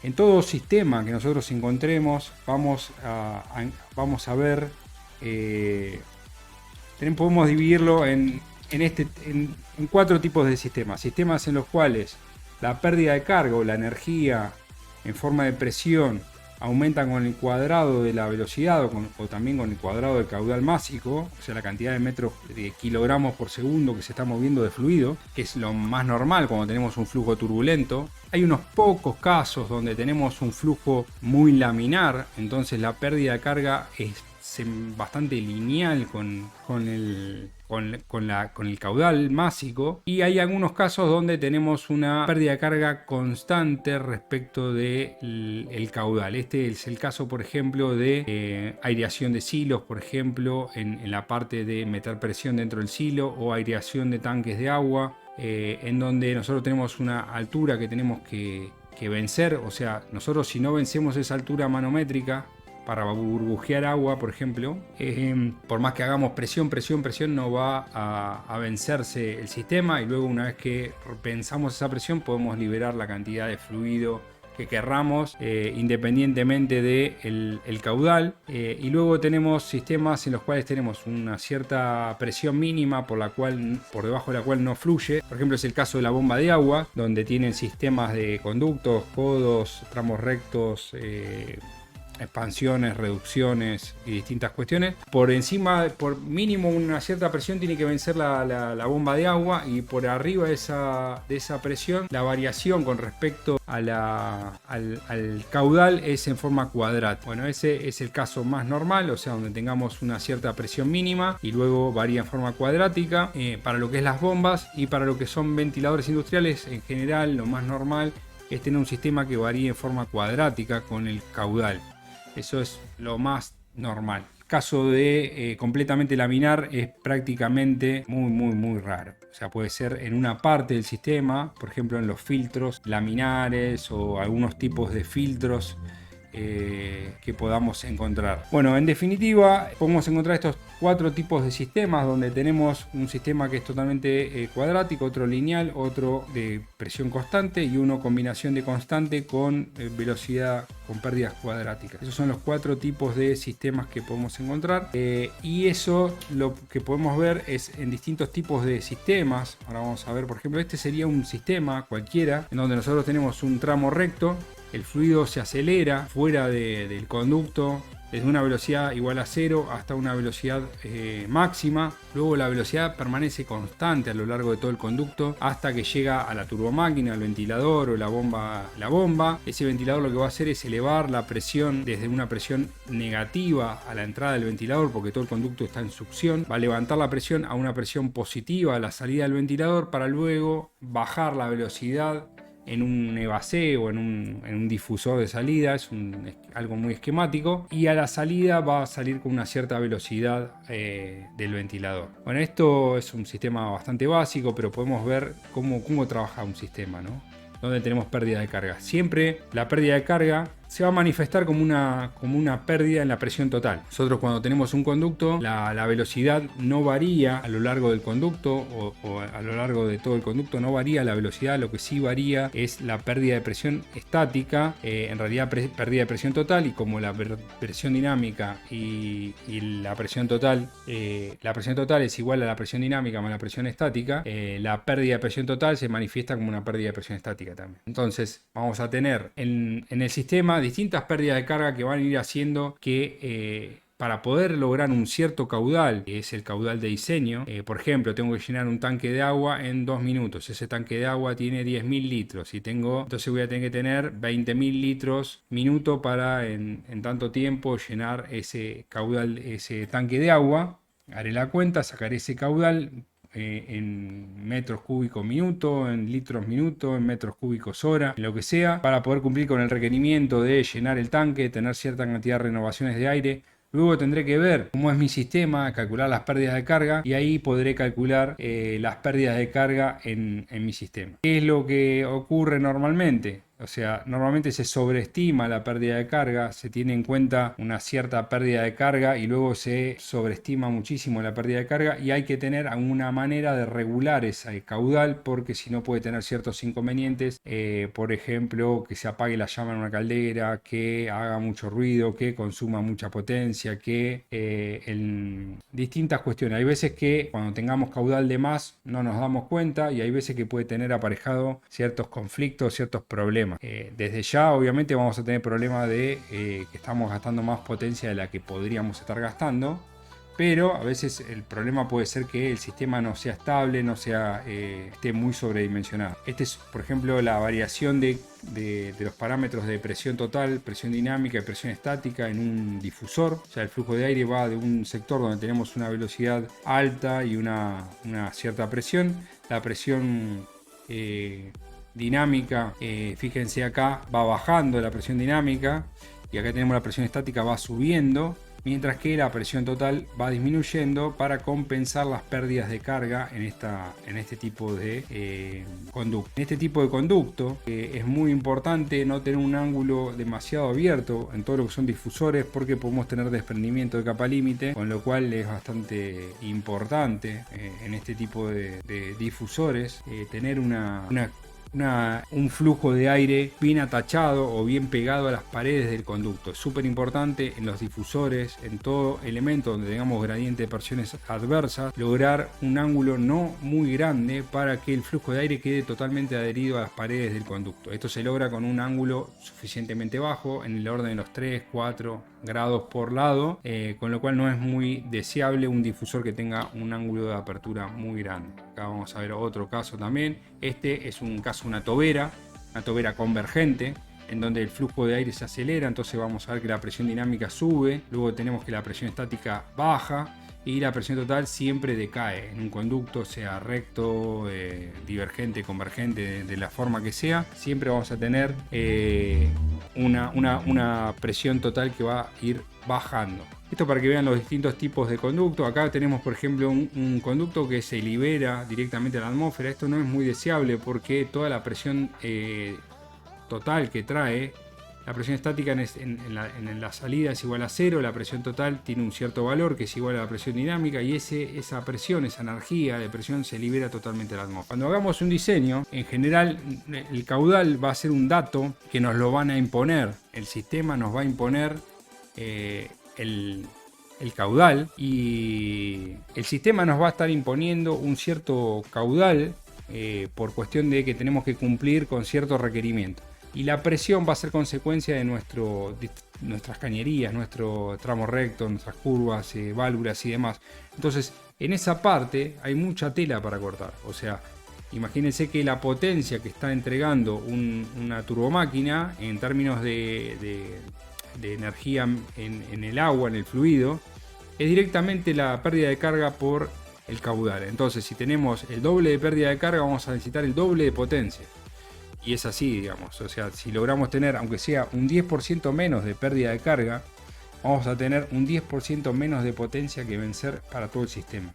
En todo sistema que nosotros encontremos, vamos a ver, podemos dividirlo en 4 tipos de sistemas. Sistemas en los cuales la pérdida de carga o la energía en forma de presión aumenta con el cuadrado de la velocidad o también con el cuadrado del caudal másico, o sea, la cantidad de metros de kilogramos por segundo que se está moviendo de fluido, que es lo más normal cuando tenemos un flujo turbulento. Hay unos pocos casos donde tenemos un flujo muy laminar, entonces la pérdida de carga es bastante lineal con el caudal másico, y hay algunos casos donde tenemos una pérdida de carga constante respecto del caudal. Este es el caso, por ejemplo, de aireación de silos, por ejemplo, en la parte de meter presión dentro del silo, o aireación de tanques de agua, en donde nosotros tenemos una altura que tenemos que vencer. O sea, nosotros, si no vencemos esa altura manométrica para burbujear agua, por ejemplo, por más que hagamos presión, no va a vencerse el sistema, y luego, una vez que pensamos esa presión, podemos liberar la cantidad de fluido que querramos, independientemente del caudal. Y luego tenemos sistemas en los cuales tenemos una cierta presión mínima por debajo de la cual no fluye. Por ejemplo, es el caso de la bomba de agua, donde tienen sistemas de conductos, codos, tramos rectos, expansiones, reducciones y distintas cuestiones. Por mínimo una cierta presión tiene que vencer la bomba de agua, y por arriba de esa presión, la variación con respecto al caudal es en forma cuadrática. Bueno, ese es el caso más normal, o sea, donde tengamos una cierta presión mínima y luego varía en forma cuadrática. Para lo que es las bombas y para lo que son ventiladores industriales, en general lo más normal es tener un sistema que varíe en forma cuadrática con el caudal. Eso es lo más normal. El caso de completamente laminar es prácticamente muy raro. O sea, puede ser en una parte del sistema, por ejemplo en los filtros laminares o algunos tipos de filtros que podamos encontrar. Bueno, en definitiva, podemos encontrar estos 4 tipos de sistemas, donde tenemos un sistema que es totalmente cuadrático, otro lineal, otro de presión constante y uno combinación de constante con velocidad con pérdidas cuadráticas. Esos son los 4 tipos de sistemas que podemos encontrar, y eso lo que podemos ver es en distintos tipos de sistemas. Ahora vamos a ver, por ejemplo, este sería un sistema cualquiera en donde nosotros tenemos un tramo recto. El fluido se acelera fuera del conducto desde una velocidad igual a 0 hasta una velocidad máxima. Luego la velocidad permanece constante a lo largo de todo el conducto hasta que llega a la turbomáquina, al ventilador o la bomba. Ese ventilador lo que va a hacer es elevar la presión desde una presión negativa a la entrada del ventilador, porque todo el conducto está en succión. Va a levantar la presión a una presión positiva a la salida del ventilador, para luego bajar la velocidad en un EVAC o en un difusor de salida. Es algo muy esquemático, y a la salida va a salir con una cierta velocidad del ventilador. Bueno, esto es un sistema bastante básico, pero podemos ver cómo trabaja un sistema, ¿no? Donde tenemos pérdida de carga. Siempre la pérdida de carga se va a manifestar como una pérdida en la presión total. Nosotros, cuando tenemos un conducto, la velocidad no varía a lo largo del conducto, o a lo largo de todo el conducto no varía la velocidad. Lo que sí varía es la pérdida de presión estática, en realidad pérdida de presión total. Y como la presión dinámica y la presión total es igual a la presión dinámica más la presión estática, la pérdida de presión total se manifiesta como una pérdida de presión estática también. Entonces vamos a tener en el sistema distintas pérdidas de carga que van a ir haciendo que para poder lograr un cierto caudal, que es el caudal de diseño, por ejemplo, tengo que llenar un tanque de agua en 2 minutos. Ese tanque de agua tiene 10.000 litros entonces voy a tener que tener 20.000 litros minuto para en tanto tiempo llenar ese caudal, ese tanque de agua. Haré la cuenta, sacaré ese caudal en metros cúbicos minuto, en litros minuto, en metros cúbicos hora, en lo que sea, para poder cumplir con el requerimiento de llenar el tanque, tener cierta cantidad de renovaciones de aire. Luego tendré que ver cómo es mi sistema, calcular las pérdidas de carga, y ahí podré calcular las pérdidas de carga en mi sistema. ¿Qué es lo que ocurre normalmente? O sea, normalmente se sobreestima la pérdida de carga, se tiene en cuenta una cierta pérdida de carga y luego se sobreestima muchísimo la pérdida de carga, y hay que tener alguna manera de regular ese caudal, porque si no puede tener ciertos inconvenientes, por ejemplo, que se apague la llama en una caldera, que haga mucho ruido, que consuma mucha potencia, que en distintas cuestiones. Hay veces que cuando tengamos caudal de más no nos damos cuenta, y hay veces que puede tener aparejado ciertos conflictos, ciertos problemas. Desde ya obviamente vamos a tener problemas de que estamos gastando más potencia de la que podríamos estar gastando, pero a veces el problema puede ser que el sistema no sea estable, no sea, esté muy sobredimensionado. Este es, por ejemplo, la variación de los parámetros de presión total, presión dinámica y presión estática en un difusor. O sea, el flujo de aire va de un sector donde tenemos una velocidad alta y una cierta presión. La presión dinámica, fíjense acá, va bajando la presión dinámica, y acá tenemos la presión estática, va subiendo, mientras que la presión total va disminuyendo para compensar las pérdidas de carga en este tipo de conducto. En este tipo de conducto es muy importante no tener un ángulo demasiado abierto en todo lo que son difusores, porque podemos tener desprendimiento de capa límite, con lo cual es bastante importante en este tipo de difusores tener un flujo de aire bien atachado o bien pegado a las paredes del conducto. Es súper importante en los difusores, en todo elemento donde tengamos gradiente de presiones adversas, lograr un ángulo no muy grande para que el flujo de aire quede totalmente adherido a las paredes del conducto. Esto se logra con un ángulo suficientemente bajo, en el orden de los 3-4 grados por lado, con lo cual no es muy deseable un difusor que tenga un ángulo de apertura muy grande. Acá vamos a ver otro caso también. Este es un caso, una tobera convergente, en donde el flujo de aire se acelera. Entonces vamos a ver que la presión dinámica sube, luego tenemos que la presión estática baja y la presión total siempre decae en un conducto, sea recto, divergente, convergente, de la forma que sea. Siempre vamos a tener una presión total que va a ir bajando. Esto para que vean los distintos tipos de conducto. Acá tenemos, por ejemplo, un conducto que se libera directamente a la atmósfera. Esto no es muy deseable porque toda la presión total que trae, la presión estática en la salida es igual a 0, la presión total tiene un cierto valor que es igual a la presión dinámica, y esa presión, esa energía de presión se libera totalmente a la atmósfera. Cuando hagamos un diseño, en general el caudal va a ser un dato que nos lo van a imponer. El sistema nos va a imponer el caudal, y el sistema nos va a estar imponiendo un cierto caudal por cuestión de que tenemos que cumplir con ciertos requerimientos, y la presión va a ser consecuencia de nuestras cañerías, nuestro tramo recto, nuestras curvas, válvulas y demás. Entonces en esa parte hay mucha tela para cortar. O sea, imagínense que la potencia que está entregando una turbomáquina en términos de energía en el agua, en el fluido, es directamente la pérdida de carga por el caudal. Entonces, si tenemos el doble de pérdida de carga, vamos a necesitar el doble de potencia. Y es así, digamos. O sea, si logramos tener, aunque sea un 10% menos de pérdida de carga, vamos a tener un 10% menos de potencia que vencer para todo el sistema.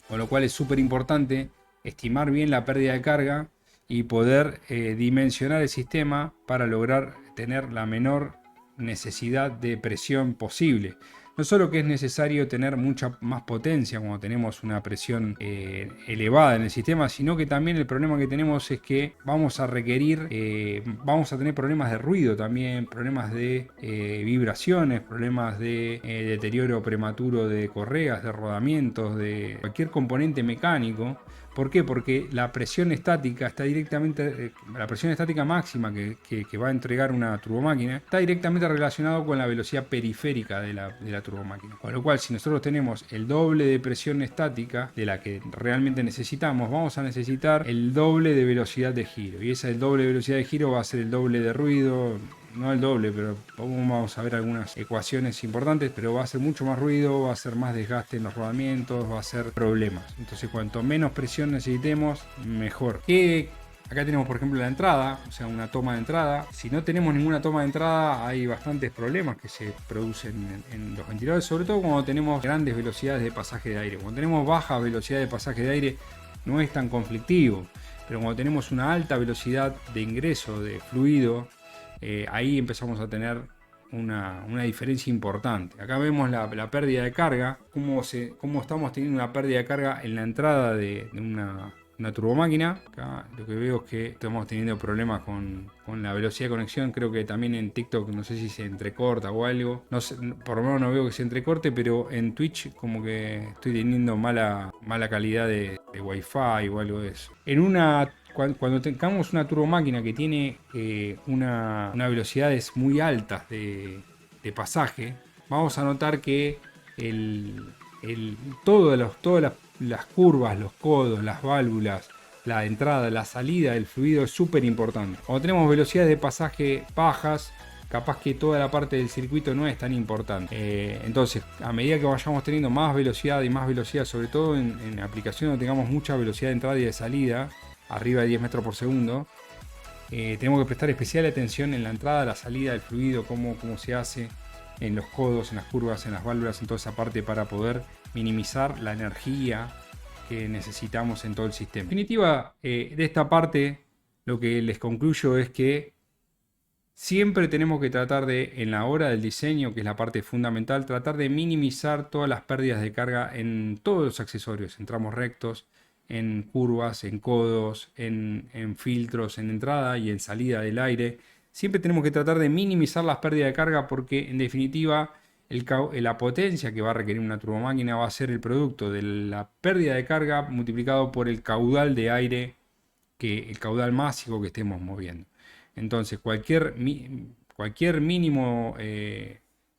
Con lo cual es súper importante estimar bien la pérdida de carga y poder dimensionar el sistema para lograr tener la menor necesidad de presión posible. No solo que es necesario tener mucha más potencia cuando tenemos una presión elevada en el sistema, sino que también el problema que tenemos es que vamos a requerir, vamos a tener problemas de ruido también, problemas de vibraciones, problemas de deterioro prematuro de correas, de rodamientos, de cualquier componente mecánico. ¿Por qué? Porque la presión estática está directamente, la presión estática máxima que va a entregar una turbomáquina está directamente relacionado con la velocidad periférica de la turbomáquina. Con lo cual, si nosotros tenemos el doble de presión estática de la que realmente necesitamos, vamos a necesitar el doble de velocidad de giro. Y esa el doble de velocidad de giro va a ser el doble de ruido. No el doble, pero vamos a ver algunas ecuaciones importantes, pero va a ser mucho más ruido, va a ser más desgaste en los rodamientos, va a ser problemas. Entonces, cuanto menos presión necesitemos, mejor. Acá tenemos, por ejemplo, la entrada, o sea, una toma de entrada. Si no tenemos ninguna toma de entrada, hay bastantes problemas que se producen en los ventiladores, sobre todo cuando tenemos grandes velocidades de pasaje de aire. Cuando tenemos baja velocidad de pasaje de aire, no es tan conflictivo. pero cuando tenemos una alta velocidad de ingreso de fluido, ahí empezamos a tener una diferencia importante. Acá vemos la pérdida de carga, cómo estamos teniendo una pérdida de carga en la entrada de una turbomáquina. Acá lo que veo es que estamos teniendo problemas con la velocidad de conexión. Creo que también en TikTok no sé si se entrecorta o algo. No sé, por lo menos no veo que se entrecorte, pero en Twitch como que estoy teniendo mala calidad de Wi-Fi o algo de eso. Cuando tengamos una turbomáquina que tiene una velocidades muy altas de pasaje, vamos a notar que todas las curvas, los codos, las válvulas, la entrada, la salida del fluido es súper importante. Cuando tenemos velocidades de pasaje bajas, capaz que toda la parte del circuito no es tan importante. Entonces, a medida que vayamos teniendo más velocidad y más velocidad, sobre todo en aplicaciones donde tengamos mucha velocidad de entrada y de salida, arriba de 10 metros por segundo, tenemos que prestar especial atención en la entrada, la salida del fluido, cómo se hace en los codos, en las curvas, en las válvulas, en toda esa parte para poder minimizar la energía que necesitamos en todo el sistema. En definitiva, de esta parte, lo que les concluyo es que siempre tenemos que tratar de, en la hora del diseño, que es la parte fundamental, tratar de minimizar todas las pérdidas de carga en todos los accesorios, en tramos rectos, en curvas, en codos, en filtros, en entrada y en salida del aire. Siempre tenemos que tratar de minimizar las pérdidas de carga porque, en definitiva, la potencia que va a requerir una turbomáquina va a ser el producto de la pérdida de carga multiplicado por el caudal de aire, el caudal másico que estemos moviendo. Entonces, cualquier mínimo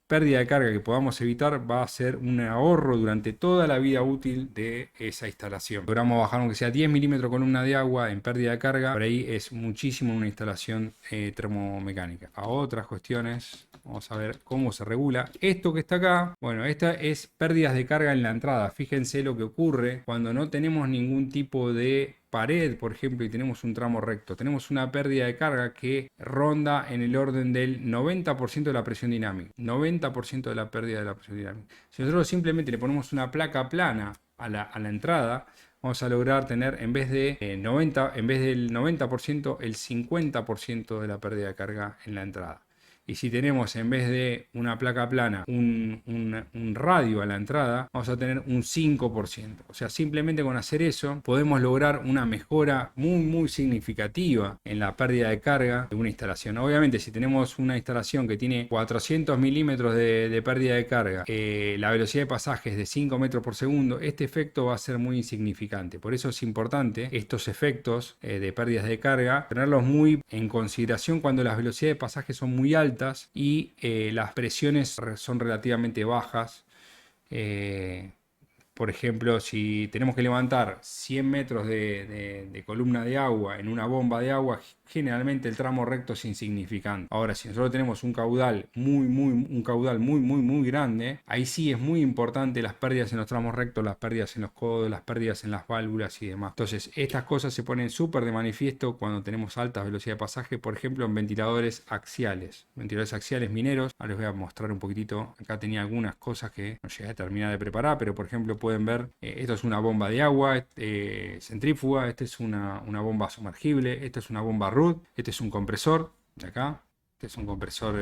pérdida de carga que podamos evitar va a ser un ahorro durante toda la vida útil de esa instalación. Logramos bajar aunque sea 10 milímetros columna de agua en pérdida de carga, por ahí es muchísimo una instalación termomecánica. A otras cuestiones, vamos a ver cómo se regula. Esto que está acá, bueno, esta es pérdidas de carga en la entrada. Fíjense lo que ocurre cuando no tenemos ningún tipo de pared, por ejemplo, y tenemos un tramo recto. Tenemos una pérdida de carga que ronda en el orden del 90% de la presión dinámica. 90% de la pérdida de la presión dinámica. Si nosotros simplemente le ponemos una placa plana a la entrada, vamos a lograr tener en vez del 90%, el 50% de la pérdida de carga en la entrada. Y si tenemos en vez de una placa plana un radio a la entrada, vamos a tener un 5%. O sea, simplemente con hacer eso podemos lograr una mejora muy significativa en la pérdida de carga de una instalación. Obviamente, si tenemos una instalación que tiene 400 milímetros de pérdida de carga, la velocidad de pasaje es de 5 metros por segundo, este efecto va a ser muy insignificante. Por eso es importante estos efectos de pérdidas de carga, tenerlos muy en consideración cuando las velocidades de pasaje son muy altas y las presiones son relativamente bajas. Por ejemplo, si tenemos que levantar 100 metros de columna de agua en una bomba de agua, generalmente el tramo recto es insignificante. Ahora, si nosotros tenemos un caudal muy grande, ahí sí es muy importante las pérdidas en los tramos rectos, las pérdidas en los codos, las pérdidas en las válvulas y demás. Entonces, estas cosas se ponen súper de manifiesto cuando tenemos altas velocidades de pasaje, por ejemplo, en ventiladores axiales mineros. Ahora les voy a mostrar un poquitito. Acá tenía algunas cosas que no llegué a terminar de preparar, pero por ejemplo pueden ver, esto es una bomba de agua centrífuga, esta es una bomba sumergible, esta es una bomba RUD, este es un compresor de acá, este es un compresor,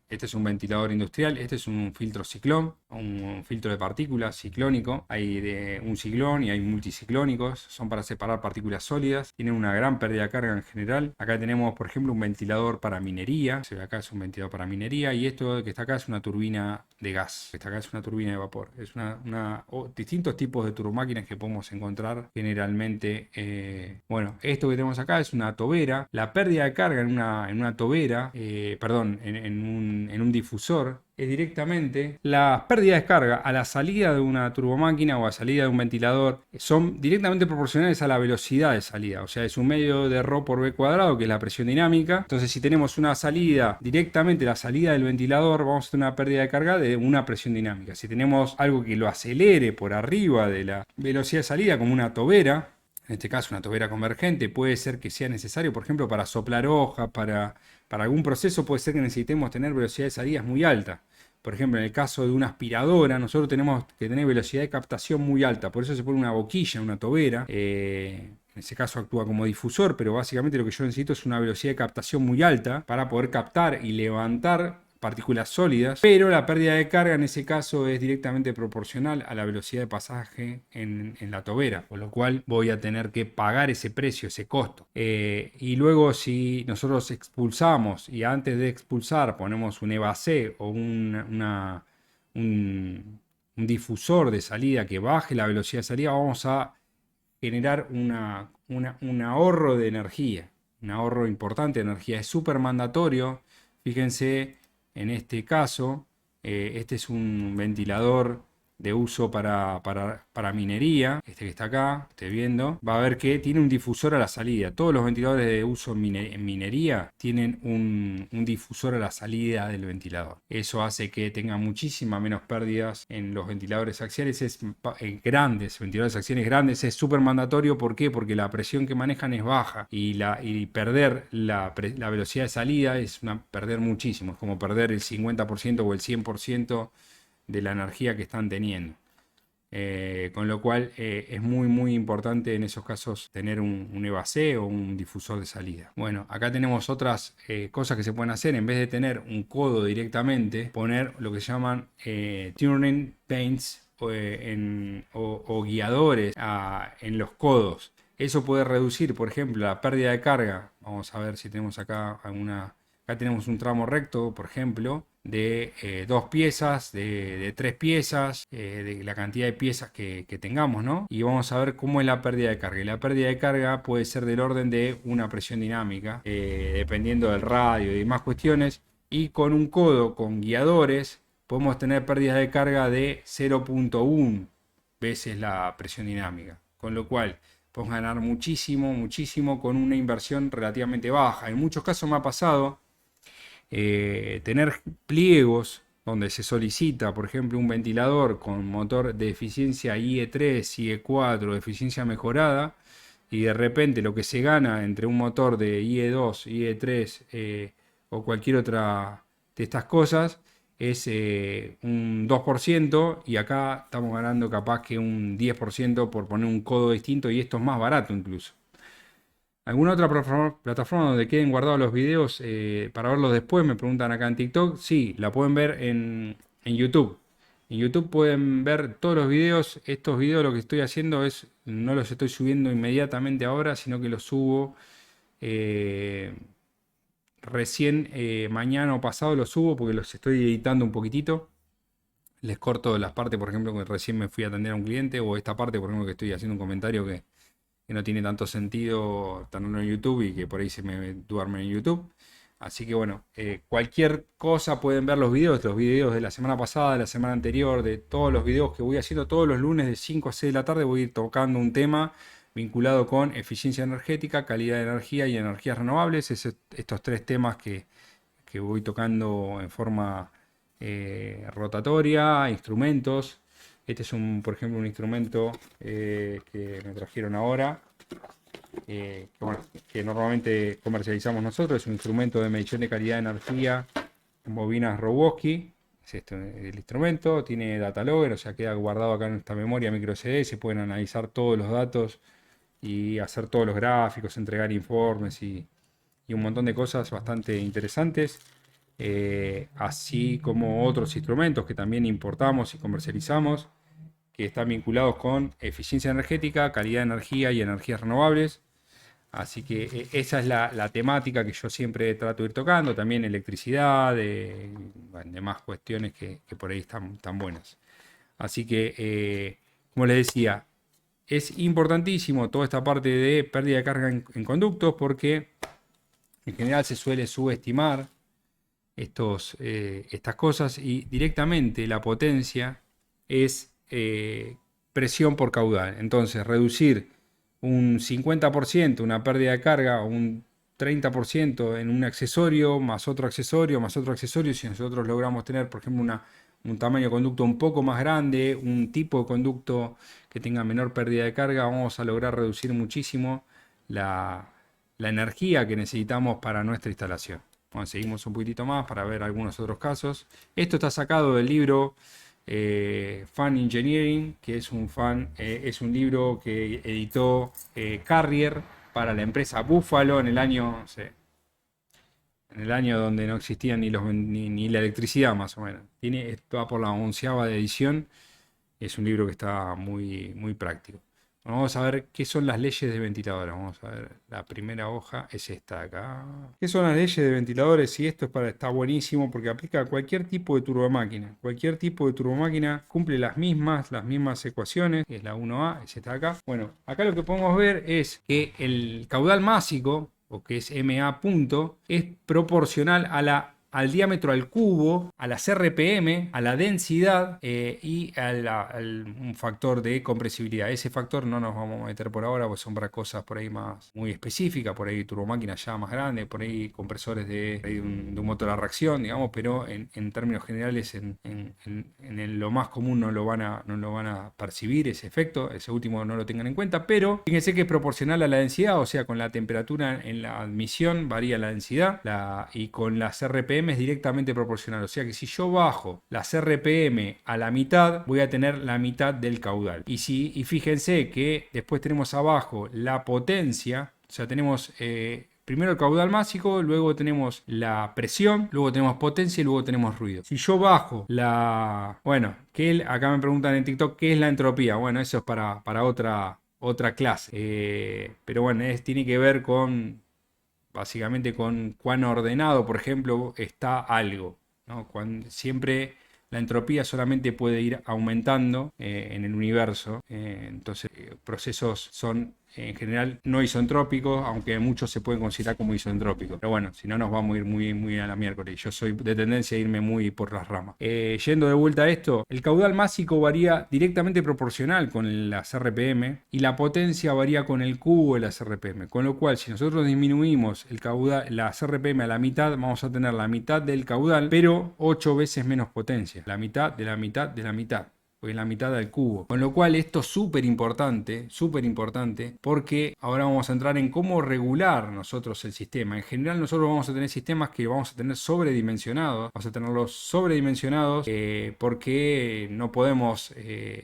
este es un ventilador industrial, este es un filtro ciclón, un filtro de partículas ciclónico. Hay de un ciclón y hay multiciclónicos, son para separar partículas sólidas, tienen una gran pérdida de carga en general. Acá tenemos, por ejemplo, un ventilador para minería, se ve acá es un ventilador para minería, y esto que está acá es una turbina de gas, esta acá es una turbina de vapor. Es distintos tipos de turbomáquinas que podemos encontrar generalmente. Bueno, esto que tenemos acá es una tobera. La pérdida de carga en una tobera, en un difusor, es directamente la pérdida de carga a la salida de una turbomáquina o a salida de un ventilador, son directamente proporcionales a la velocidad de salida. O sea, es un medio de ρ por v cuadrado, que es la presión dinámica. Entonces, si tenemos una salida, directamente la salida del ventilador, vamos a tener una pérdida de carga de una presión dinámica. Si tenemos algo que lo acelere por arriba de la velocidad de salida, como una tobera, en este caso una tobera convergente, puede ser que sea necesario, por ejemplo, para soplar hojas, para algún proceso puede ser que necesitemos tener velocidad de salidas muy alta. Por ejemplo, en el caso de una aspiradora, nosotros tenemos que tener velocidad de captación muy alta. Por eso se pone una boquilla, una tobera, en ese caso actúa como difusor, pero básicamente lo que yo necesito es una velocidad de captación muy alta para poder captar y levantar partículas sólidas, pero la pérdida de carga en ese caso es directamente proporcional a la velocidad de pasaje en la tobera, con lo cual voy a tener que pagar ese precio, ese costo. Y luego si nosotros expulsamos y antes de expulsar ponemos un EVA-C o un difusor de salida que baje la velocidad de salida, vamos a generar un ahorro de energía, un ahorro importante de energía. Es súper mandatorio. Fíjense, en este caso, este es un ventilador de uso para minería, este que está acá, estoy viendo, va a ver que tiene un difusor a la salida. Todos los ventiladores de uso en minería tienen un difusor a la salida del ventilador. Eso hace que tenga muchísimas menos pérdidas en los ventiladores axiales. Ventiladores axiales grandes es súper mandatorio. ¿Por qué? Porque la presión que manejan es baja y perder la velocidad de salida es perder muchísimo. Es como perder el 50% o el 100% de la energía que están teniendo. Con lo cual es muy importante en esos casos tener un EVA-C o un difusor de salida. Bueno, acá tenemos otras cosas que se pueden hacer. En vez de tener un codo directamente, poner lo que se llaman turning paints o guiadores en los codos. Eso puede reducir, por ejemplo, la pérdida de carga. Vamos a ver si tenemos acá alguna. Acá tenemos un tramo recto, por ejemplo, de 2 piezas, de 3 piezas, de la cantidad de piezas que tengamos, ¿no? Y vamos a ver cómo es la pérdida de carga. Y la pérdida de carga puede ser del orden de una presión dinámica, dependiendo del radio y demás cuestiones. Y con un codo con guiadores podemos tener pérdidas de carga de 0.1 veces la presión dinámica. Con lo cual podemos ganar muchísimo con una inversión relativamente baja. En muchos casos me ha pasado tener pliegos donde se solicita, por ejemplo, un ventilador con motor de eficiencia IE3, IE4, de eficiencia mejorada, y de repente lo que se gana entre un motor de IE2, IE3 o cualquier otra de estas cosas es un 2%, y acá estamos ganando capaz que un 10% por poner un codo distinto, y esto es más barato incluso. ¿Alguna otra plataforma donde queden guardados los videos para verlos después? Me preguntan acá en TikTok. Sí, la pueden ver en YouTube. En YouTube pueden ver todos los videos. Estos videos lo que estoy haciendo no los estoy subiendo inmediatamente ahora, sino que los subo recién mañana o pasado los subo porque los estoy editando un poquitito. Les corto las partes, por ejemplo, que recién me fui a atender a un cliente, o esta parte, por ejemplo, que estoy haciendo un comentario que no tiene tanto sentido tenerlo en YouTube y que por ahí se me duerme en YouTube. Así que bueno, cualquier cosa pueden ver los videos de la semana pasada, de la semana anterior, de todos los videos que voy haciendo todos los lunes de 5 a 6 de la tarde. Voy a ir tocando un tema vinculado con eficiencia energética, calidad de energía y energías renovables. Estos 3 temas que voy tocando en forma rotatoria, instrumentos. Este es por ejemplo, un instrumento que me trajeron ahora, que normalmente comercializamos nosotros. Es un instrumento de medición de calidad de energía en bobinas Rogowski. Es el instrumento, tiene data logger, o sea, queda guardado acá en esta memoria micro SD. Se pueden analizar todos los datos y hacer todos los gráficos, entregar informes y un montón de cosas bastante interesantes. Así como otros instrumentos que también importamos y comercializamos, que están vinculados con eficiencia energética, calidad de energía y energías renovables. Así que esa es la temática que yo siempre trato de ir tocando. También electricidad, demás cuestiones que por ahí están buenas. Así que, como les decía, es importantísimo toda esta parte de pérdida de carga en conductos, porque en general se suele subestimar estas cosas, y directamente la potencia es presión por caudal. Entonces, reducir un 50% una pérdida de carga, o un 30% en un accesorio, más otro accesorio, más otro accesorio. Si nosotros logramos tener, por ejemplo, un tamaño de conducto un poco más grande, un tipo de conducto que tenga menor pérdida de carga, vamos a lograr reducir muchísimo la energía que necesitamos para nuestra instalación. Bueno, seguimos un poquitito más para ver algunos otros casos. Esto está sacado del libro Fan Engineering, que es es un libro que editó Carrier para la empresa Buffalo en el año, no sé, en el año donde no existía ni la electricidad, más o menos. Va por la 11ª edición. Es un libro que está muy práctico. Vamos a ver qué son las leyes de ventiladores. Vamos a ver, la primera hoja es esta de acá. ¿Qué son las leyes de ventiladores? Y esto está buenísimo porque aplica a cualquier tipo de turbomáquina. Cualquier tipo de turbomáquina cumple las mismas ecuaciones. Es la 1A, es esta de acá. Bueno, acá lo que podemos ver es que el caudal másico, o que es MA punto, es proporcional al diámetro al cubo, a las RPM, a la densidad y un factor de compresibilidad. Ese factor no nos vamos a meter por ahora, pues son para cosas por ahí muy específicas, por ahí turbomáquinas ya más grandes, por ahí compresores de un motor a reacción, digamos, pero en términos generales, lo más común no lo van a percibir ese efecto, ese último no lo tengan en cuenta, pero fíjense que es proporcional a la densidad, o sea, con la temperatura en la admisión varía la densidad y con las RPM es directamente proporcional. O sea que si yo bajo las RPM a la mitad, voy a tener la mitad del caudal. Y fíjense que después tenemos abajo la potencia. O sea, tenemos primero el caudal másico, luego tenemos la presión, luego tenemos potencia y luego tenemos ruido. Si yo bajo bueno, acá me preguntan en TikTok, ¿qué es la entropía? Bueno, eso es para otra clase. Pero bueno, tiene que ver básicamente con cuán ordenado, por ejemplo, está algo, ¿no? Siempre la entropía solamente puede ir aumentando en el universo. Entonces, procesos son en general no isentrópicos, aunque muchos se pueden considerar como isentrópicos. Pero bueno, si no nos vamos a ir muy a la miércoles. Yo soy de tendencia a irme muy por las ramas. Yendo de vuelta a esto, el caudal másico varía directamente proporcional con las RPM y la potencia varía con el cubo de las RPM. Con lo cual, si nosotros disminuimos las RPM a la mitad, vamos a tener la mitad del caudal, pero 8 veces menos potencia. La mitad de la mitad de la mitad. Porque es la mitad del cubo. Con lo cual esto es súper importante, porque ahora vamos a entrar en cómo regular nosotros el sistema. En general nosotros vamos a tener sistemas que vamos a tener sobredimensionados, porque no podemos, o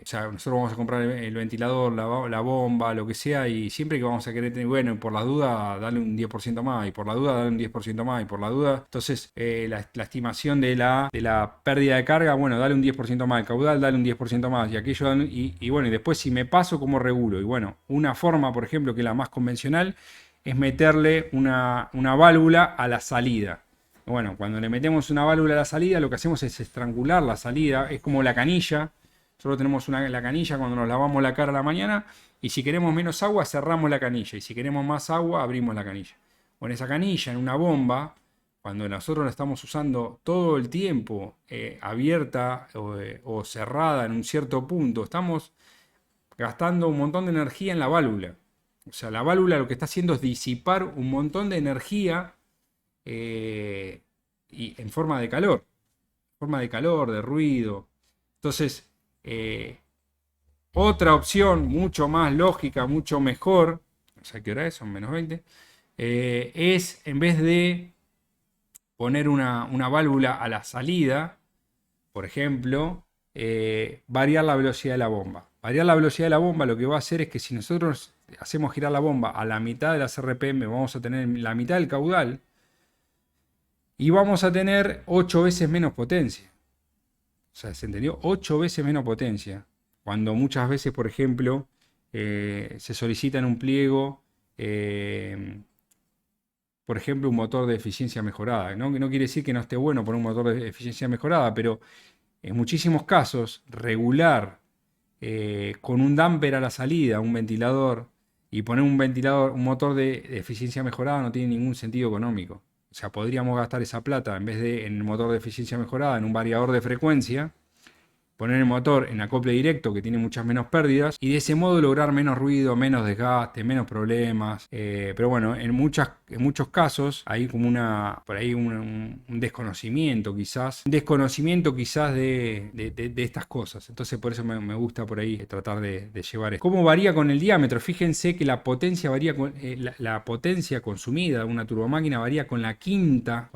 sea, nosotros vamos a comprar el ventilador, la bomba, lo que sea, y siempre que vamos a querer tener, bueno, por la duda, dale un 10% más, y por la duda, dale un 10% más, y por la duda, entonces la estimación de la pérdida de carga, bueno, dale un 10% más, el caudal, dale un 10% más y aquello, y bueno, y después si me paso, ¿cómo regulo? Y bueno, una forma, por ejemplo, que es la más convencional, es meterle una válvula a la salida. Bueno, cuando le metemos una válvula a la salida, lo que hacemos es estrangular la salida, es como la canilla. Solo tenemos la canilla cuando nos lavamos la cara a la mañana, y si queremos menos agua, cerramos la canilla, y si queremos más agua, abrimos la canilla. Bueno, esa canilla en una bomba, cuando nosotros la estamos usando todo el tiempo abierta o cerrada en un cierto punto, estamos gastando un montón de energía en la válvula. O sea, la válvula lo que está haciendo es disipar un montón de energía y en forma de calor. De ruido. Entonces, otra opción mucho más lógica, mucho mejor, no sé qué hora es, son -20, es en vez de poner una válvula a la salida, por ejemplo, variar la velocidad de la bomba. Variar la velocidad de la bomba lo que va a hacer es que si nosotros hacemos girar la bomba a la mitad de las RPM, vamos a tener la mitad del caudal y vamos a tener 8 veces menos potencia. O sea, ¿se entendió? 8 veces menos potencia. Cuando muchas veces, por ejemplo, se solicita en un pliego por ejemplo, un motor de eficiencia mejorada. No quiere decir que no esté bueno poner un motor de eficiencia mejorada, pero en muchísimos casos, regular con un damper a la salida, un ventilador, y poner un motor de eficiencia mejorada no tiene ningún sentido económico. O sea, podríamos gastar esa plata en vez de en el motor de eficiencia mejorada, en un variador de frecuencia, poner el motor en acople directo que tiene muchas menos pérdidas y de ese modo lograr menos ruido, menos desgaste, menos problemas. Pero bueno, en muchos casos hay como por ahí un desconocimiento quizás. Un desconocimiento quizás de estas cosas. Entonces por eso me gusta por ahí tratar de llevar esto. ¿Cómo varía con el diámetro? Fíjense que la potencia varía la potencia consumida de una turbomáquina varía con la quinta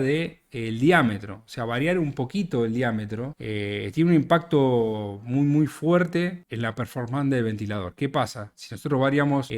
de el diámetro, o sea, variar un poquito el diámetro, tiene un impacto muy fuerte en la performance del ventilador. ¿Qué pasa? Si nosotros variamos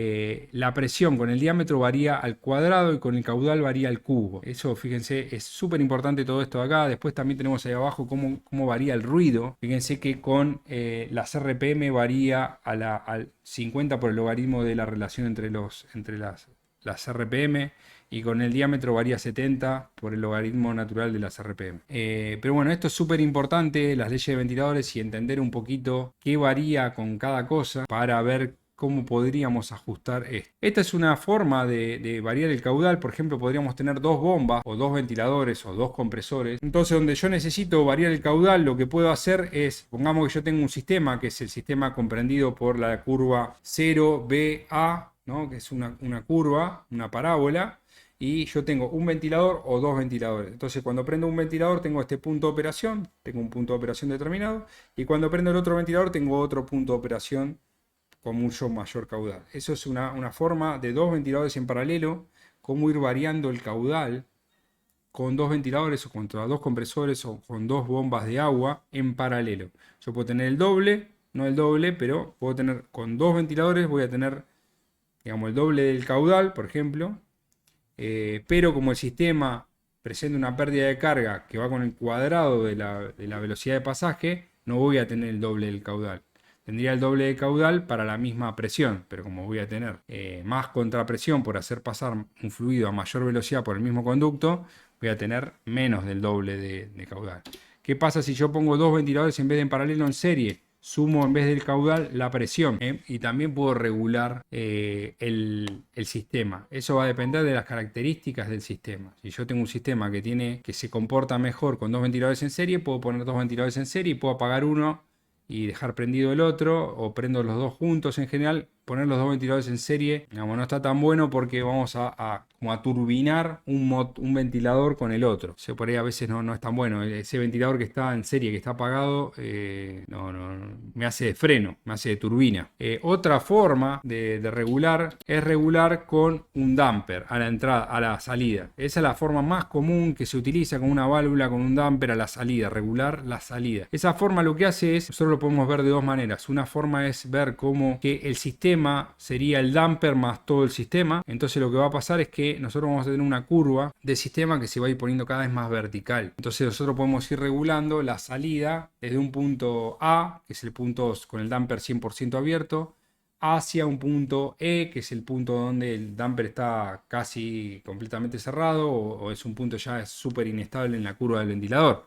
la presión con el diámetro, varía al cuadrado, y con el caudal varía al cubo. Eso, fíjense, es súper importante todo esto de acá. Después también tenemos ahí abajo cómo varía el ruido. Fíjense que con las RPM varía al 50 por el logaritmo de la relación entre las RPM, y con el diámetro varía 70 por el logaritmo natural de las RPM. Pero bueno, esto es súper importante, las leyes de ventiladores, y entender un poquito qué varía con cada cosa para ver cómo podríamos ajustar esto. Esta es una forma de variar el caudal. Por ejemplo, podríamos tener dos bombas o dos ventiladores o dos compresores. Entonces, donde yo necesito variar el caudal, lo que puedo hacer es, pongamos que yo tengo un sistema que es el sistema comprendido por la curva 0BA, ¿no? Que es una curva, una parábola, y yo tengo un ventilador o dos ventiladores. Entonces, cuando prendo un ventilador tengo este punto de operación, tengo un punto de operación determinado, y cuando prendo el otro ventilador tengo otro punto de operación con mucho mayor caudal. Eso es una forma de dos ventiladores en paralelo, cómo ir variando el caudal con dos ventiladores o contra dos compresores o con dos bombas de agua en paralelo. Yo puedo tener el doble, no el doble, pero puedo tener con dos ventiladores, voy a tener, digamos, el doble del caudal, por ejemplo, pero como el sistema presenta una pérdida de carga que va con el cuadrado de la velocidad de pasaje, no voy a tener el doble del caudal. Tendría el doble de caudal para la misma presión, pero como voy a tener más contrapresión por hacer pasar un fluido a mayor velocidad por el mismo conducto, voy a tener menos del doble de caudal. ¿Qué pasa si yo pongo dos ventiladores en vez de en paralelo en serie? Sumo en vez del caudal la presión, y también puedo regular el sistema. Eso va a depender de las características del sistema. Si yo tengo un sistema que se comporta mejor con dos ventiladores en serie, puedo poner dos ventiladores en serie y puedo apagar uno y dejar prendido el otro, o prendo los dos juntos. En general, poner los dos ventiladores en serie, digamos, no está tan bueno, porque vamos como a turbinar un ventilador con el otro. O sea, por ahí a veces no es tan bueno. Ese ventilador que está en serie, que está apagado, no, me hace de freno, me hace de turbina. Otra forma de regular es regular con un damper a la entrada, a la salida. Esa es la forma más común que se utiliza, con una válvula con un damper a la salida, regular la salida. Esa forma lo que hace es, nosotros lo podemos ver de dos maneras. Una forma es ver cómo que el sistema sería el damper más todo el sistema. Entonces lo que va a pasar es que nosotros vamos a tener una curva de sistema que se va a ir poniendo cada vez más vertical. Entonces nosotros podemos ir regulando la salida desde un punto A, que es el punto con el damper 100% abierto, hacia un punto E, que es el punto donde el damper está casi completamente cerrado, o es un punto ya súper inestable en la curva del ventilador.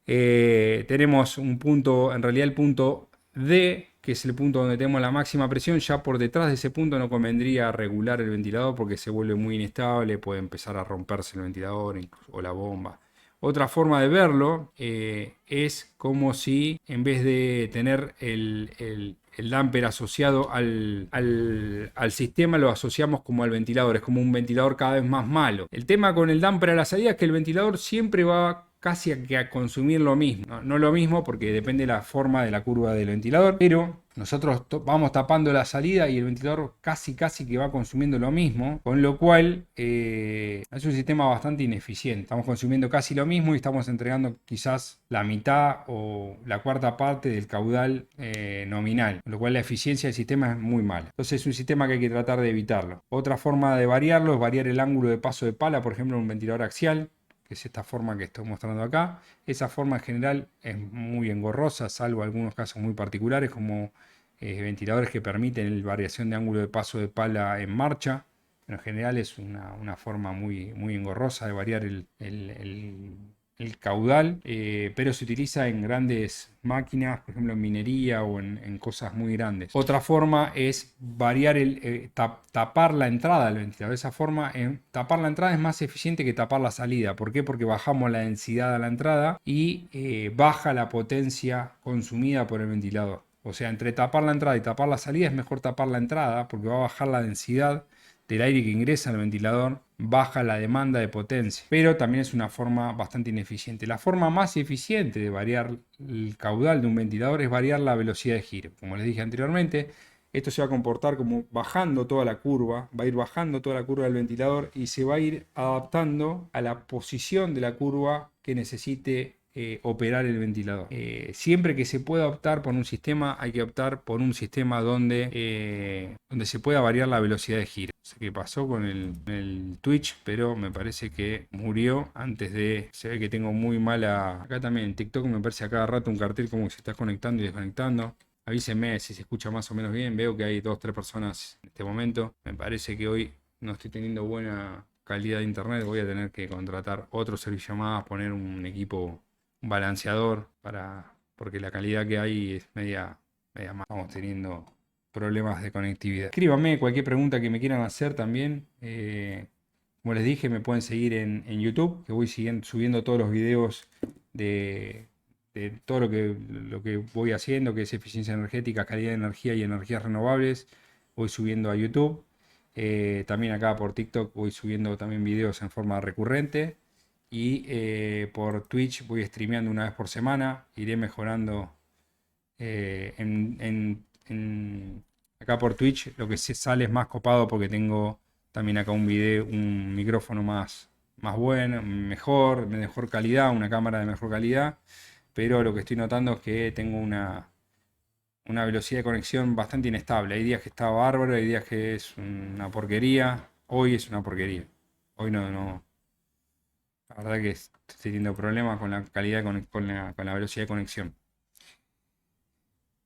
Tenemos un punto, en realidad el punto D, que es el punto donde tenemos la máxima presión. Ya por detrás de ese punto no convendría regular el ventilador, porque se vuelve muy inestable, puede empezar a romperse el ventilador o la bomba. Otra forma de verlo es como si, en vez de tener el damper asociado al sistema, lo asociamos como al ventilador. Es como un ventilador cada vez más malo. El tema con el damper a la salida es que el ventilador siempre va casi a consumir lo mismo. No lo mismo, porque depende de la forma de la curva del ventilador, pero nosotros vamos tapando la salida y el ventilador casi que va consumiendo lo mismo, con lo cual es un sistema bastante ineficiente. Estamos consumiendo casi lo mismo y estamos entregando quizás la mitad o la cuarta parte del caudal nominal, con lo cual la eficiencia del sistema es muy mala. Entonces es un sistema que hay que tratar de evitarlo. Otra forma de variarlo es variar el ángulo de paso de pala, por ejemplo en un ventilador axial, que es esta forma que estoy mostrando acá. Esa forma en general es muy engorrosa, salvo algunos casos muy particulares, como ventiladores que permiten la variación de ángulo de paso de pala en marcha. Pero en general es una forma muy engorrosa de variar el caudal, pero se utiliza en grandes máquinas, por ejemplo en minería o en cosas muy grandes. Otra forma es variar tapar la entrada del ventilador. De esa forma, tapar la entrada es más eficiente que tapar la salida. ¿Por qué? Porque bajamos la densidad a la entrada y baja la potencia consumida por el ventilador. O sea, entre tapar la entrada y tapar la salida es mejor tapar la entrada, porque va a bajar la densidad del aire que ingresa al ventilador, baja la demanda de potencia, pero también es una forma bastante ineficiente. La forma más eficiente de variar el caudal de un ventilador es variar la velocidad de giro. Como les dije anteriormente, esto se va a comportar como bajando toda la curva, va a ir bajando toda la curva del ventilador y se va a ir adaptando a la posición de la curva que necesite operar el ventilador. Siempre que se pueda optar por un sistema, hay que optar por un sistema donde se pueda variar la velocidad de giro. No sé qué pasó con el Twitch, pero me parece que murió antes de... Se ve que tengo muy mala... Acá también en TikTok me parece a cada rato un cartel como que se está conectando y desconectando. Avísenme si se escucha más o menos bien. Veo que hay 2 o 3 personas en este momento. Me parece que hoy no estoy teniendo buena calidad de internet. Voy a tener que contratar otro servicio más, poner un equipo, un balanceador, porque la calidad que hay es media más. Estamos teniendo problemas de conectividad. Escríbanme cualquier pregunta que me quieran hacer también. Como les dije, me pueden seguir en YouTube, que voy subiendo todos los videos de todo lo que voy haciendo, que es eficiencia energética, calidad de energía y energías renovables. Voy subiendo a YouTube. También acá por TikTok voy subiendo también videos en forma recurrente. Y por Twitch voy streameando una vez por semana. Iré mejorando acá por Twitch. Lo que se sale es más copado porque tengo también acá un micrófono más bueno, de mejor calidad, una cámara de mejor calidad. Pero lo que estoy notando es que tengo una velocidad de conexión bastante inestable. Hay días que está bárbaro, hay días que es una porquería. Hoy es una porquería. Hoy no. La verdad que estoy teniendo problemas con la calidad, con la velocidad de conexión.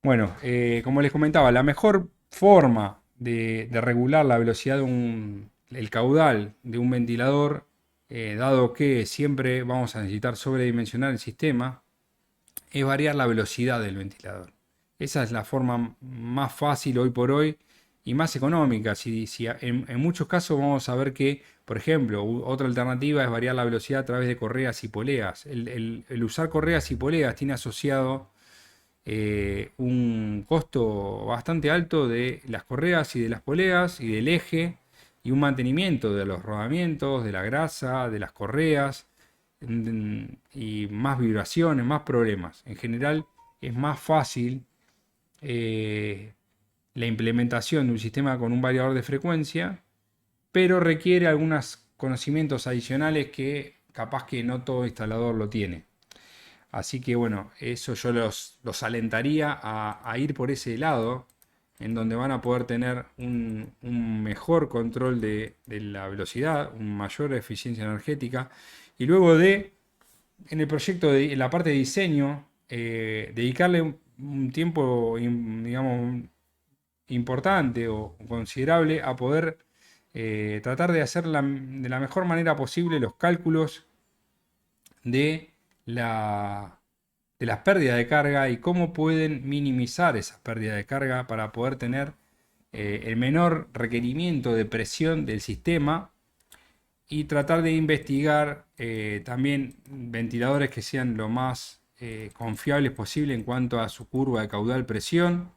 Bueno, como les comentaba, la mejor forma de regular la velocidad el caudal de un ventilador, dado que siempre vamos a necesitar sobredimensionar el sistema, es variar la velocidad del ventilador. Esa es la forma más fácil hoy por hoy y más económica. En muchos casos vamos a ver que, por ejemplo, otra alternativa es variar la velocidad a través de correas y poleas. El usar correas y poleas tiene asociado un costo bastante alto de las correas y de las poleas y del eje y un mantenimiento de los rodamientos, de la grasa, de las correas y más vibraciones, más problemas. En general es más fácil la implementación de un sistema con un variador de frecuencia, pero requiere algunos conocimientos adicionales que capaz que no todo instalador lo tiene. Así que bueno, eso yo los alentaría a ir por ese lado, en donde van a poder tener un mejor control de la velocidad, una mayor eficiencia energética. Y luego en el proyecto, en la parte de diseño, dedicarle un tiempo, digamos, importante o considerable a poder tratar de hacer de la mejor manera posible los cálculos de las pérdidas de carga y cómo pueden minimizar esas pérdidas de carga para poder tener el menor requerimiento de presión del sistema y tratar de investigar también ventiladores que sean lo más confiables posible en cuanto a su curva de caudal presión,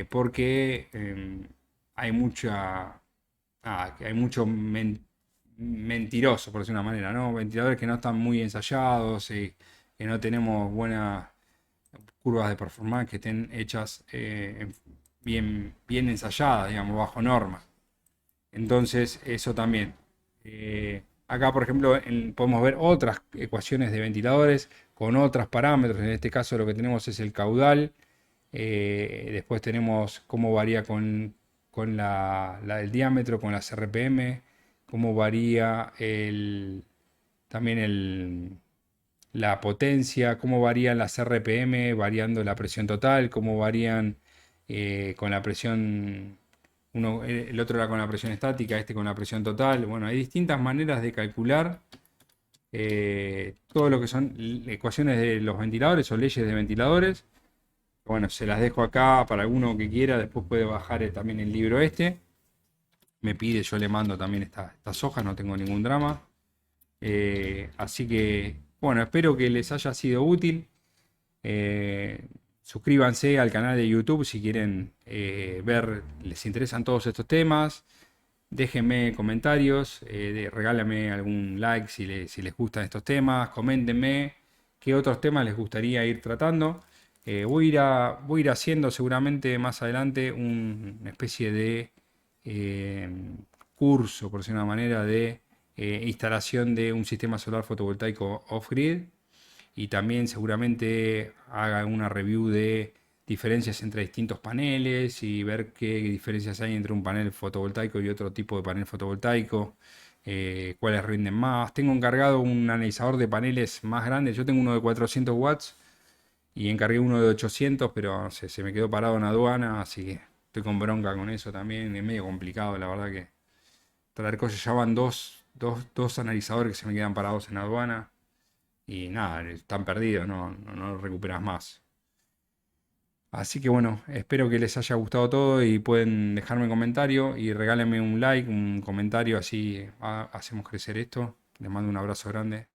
porque hay mucho mentiroso, por decir una manera, ¿no? Ventiladores que no están muy ensayados y que no tenemos buenas curvas de performance que estén hechas bien ensayadas, digamos, bajo normas. Entonces, eso también. Acá, por ejemplo, podemos ver otras ecuaciones de ventiladores con otros parámetros. En este caso, lo que tenemos es el caudal. Después tenemos cómo varía con el diámetro, con las RPM, cómo varía también la potencia, cómo varían las RPM variando la presión total, cómo varían con la presión, el otro era con la presión estática, este con la presión total. Bueno, hay distintas maneras de calcular todo lo que son ecuaciones de los ventiladores o leyes de ventiladores. Bueno, se las dejo acá para alguno que quiera, después puede bajar también el libro este. Me pide, yo le mando también estas hojas, no tengo ningún drama. Así que, bueno, espero que les haya sido útil. Suscríbanse al canal de YouTube si quieren les interesan todos estos temas. Déjenme comentarios, regálenme algún like si les gustan estos temas. Coméntenme qué otros temas les gustaría ir tratando. Voy a ir haciendo seguramente más adelante una especie de eh, curso, por decirlo de una manera, de instalación de un sistema solar fotovoltaico off-grid y también seguramente haga una review de diferencias entre distintos paneles y ver qué diferencias hay entre un panel fotovoltaico y otro tipo de panel fotovoltaico, cuáles rinden más. Tengo encargado un analizador de paneles más grande, yo tengo uno de 400 watts y encargué uno de 800, pero no sé, se me quedó parado en aduana, así que estoy con bronca con eso también, es medio complicado, la verdad que traer cosas, ya van dos analizadores que se me quedan parados en aduana. Y nada, están perdidos, no los recuperas más. Así que bueno, espero que les haya gustado todo y pueden dejarme un comentario y regálenme un like, un comentario, así hacemos crecer esto. Les mando un abrazo grande.